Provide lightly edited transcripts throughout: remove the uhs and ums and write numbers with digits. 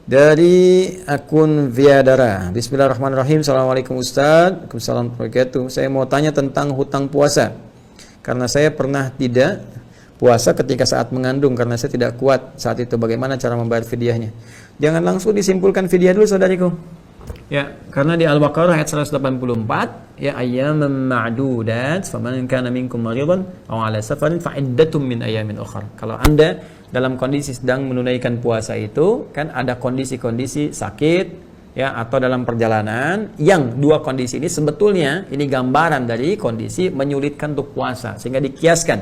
Dari akun Viadara. Bismillahirrahmanirrahim. Assalamualaikum Ustaz. Waalaikumsalam warahmatullahi wabarakatuh. Saya mau tanya tentang hutang puasa. Karena saya pernah tidak puasa ketika saat mengandung karena saya tidak kuat saat itu. Bagaimana cara membayar fidyahnya? Jangan langsung disimpulkan fidyah dulu, saudariku. Ya, karena di Al-Baqarah ayat 184, ya ayyaman ma'dudat, faman kana minkum maridan aw 'ala safarin fa iddatum min ayyamin ukhra. Kalau Anda dalam kondisi sedang menunaikan puasa itu, kan ada kondisi-kondisi sakit, ya, atau dalam perjalanan, yang dua kondisi ini sebetulnya ini gambaran dari kondisi menyulitkan untuk puasa, sehingga dikiaskan.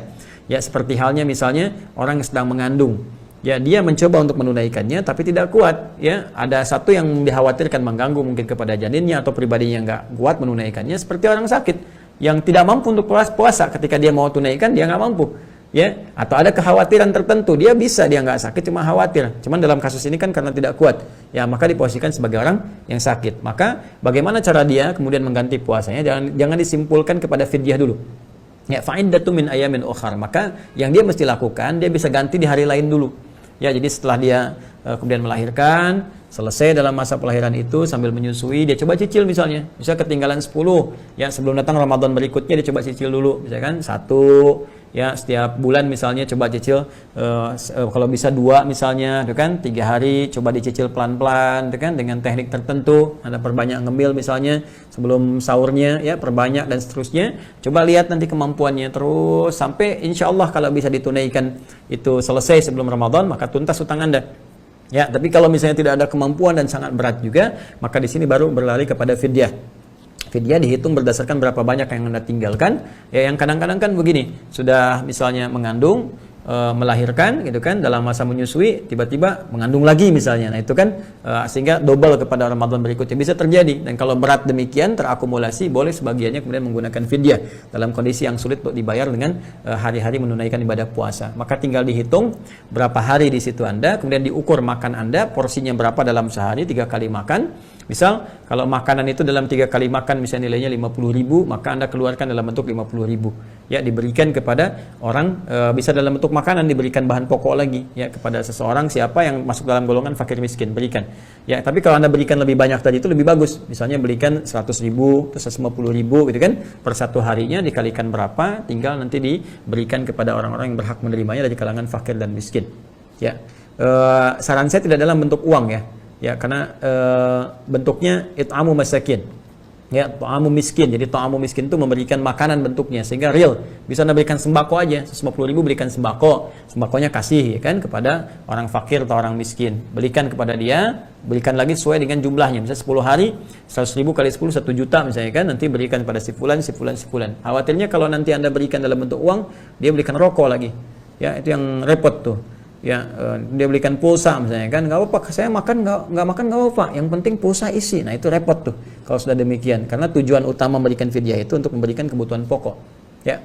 Ya, seperti halnya misalnya orang yang sedang mengandung. Ya, dia mencoba untuk menunaikannya tapi tidak kuat, ya. Ada satu yang dikhawatirkan mengganggu mungkin kepada janinnya atau pribadinya yang nggak kuat menunaikannya, seperti orang sakit yang tidak mampu untuk puasa ketika dia mau tunaikan dia nggak mampu, ya. Atau ada kekhawatiran tertentu, dia bisa, dia nggak sakit cuma khawatir. Cuman dalam kasus ini kan karena tidak kuat, ya, maka diposisikan sebagai orang yang sakit. Maka bagaimana cara dia kemudian mengganti puasanya? Jangan disimpulkan kepada fidyah dulu. Ya, fa'iddatu min ayamin ukhar. Maka yang dia mesti lakukan, dia bisa ganti di hari lain dulu. Ya, jadi setelah dia kemudian melahirkan, selesai dalam masa pelahiran itu sambil menyusui, dia coba cicil misalnya. Misalnya ketinggalan 10, ya sebelum datang Ramadan berikutnya dia coba cicil dulu. Misalkan 1, ya setiap bulan misalnya coba cicil, kalau bisa 2 misalnya, itu kan 3 hari coba dicicil pelan-pelan, itu kan dengan teknik tertentu. Ada perbanyak ngemil misalnya sebelum sahurnya, ya perbanyak dan seterusnya. Coba lihat nanti kemampuannya terus sampai insya Allah kalau bisa ditunaikan itu selesai sebelum Ramadan, maka tuntas utang Anda. Ya, tapi kalau misalnya tidak ada kemampuan dan sangat berat juga, maka di sini baru berlari kepada fidyah. Fidyah dihitung berdasarkan berapa banyak yang Anda tinggalkan. Ya, yang kadang-kadang kan begini, sudah misalnya mengandung, melahirkan gitu kan, dalam masa menyusui tiba-tiba mengandung lagi misalnya. Nah, itu kan sehingga double kepada Ramadan berikutnya bisa terjadi. Dan kalau berat demikian terakumulasi, boleh sebagiannya kemudian menggunakan fidyah dalam kondisi yang sulit untuk dibayar dengan hari-hari menunaikan ibadah puasa. Maka tinggal dihitung berapa hari di situ Anda, kemudian diukur makan Anda, porsinya berapa dalam sehari, 3 kali makan. Misal, kalau makanan itu dalam 3 kali makan misalnya nilainya 50.000, maka Anda keluarkan dalam bentuk 50.000. Ya, diberikan kepada orang, bisa dalam bentuk makanan, diberikan bahan pokok lagi, ya, kepada seseorang siapa yang masuk dalam golongan fakir miskin, berikan. Ya, tapi kalau Anda berikan lebih banyak tadi itu lebih bagus. Misalnya berikan 100.000, 150.000 gitu kan, per satu harinya dikalikan berapa, tinggal nanti diberikan kepada orang-orang yang berhak menerimanya dari kalangan fakir dan miskin. Ya, saran saya tidak dalam bentuk uang, ya. Ya, karena bentuknya it'amu masakin. Ya, ta'amu miskin. Jadi ta'amu miskin itu memberikan makanan bentuknya sehingga real. Bisa Anda berikan sembako aja, 150.000 berikan sembako. Sembakonya kasih, ya kan, kepada orang fakir atau orang miskin. Berikan kepada dia, berikan lagi sesuai dengan jumlahnya. Misalnya 10 hari, 100.000 kali 10 1 juta misalnya kan, nanti berikan pada si fulan, si fulan, si fulan. Khawatirnya kalau nanti Anda berikan dalam bentuk uang, dia berikan rokok lagi. Ya, itu yang repot tuh. Ya, dia belikan pulsa misalnya kan, nggak apa-apa, saya makan nggak makan nggak apa-apa, yang penting pulsa isi. Nah, itu repot tuh kalau sudah demikian, karena tujuan utama memberikan fidyah itu untuk memberikan kebutuhan pokok, ya.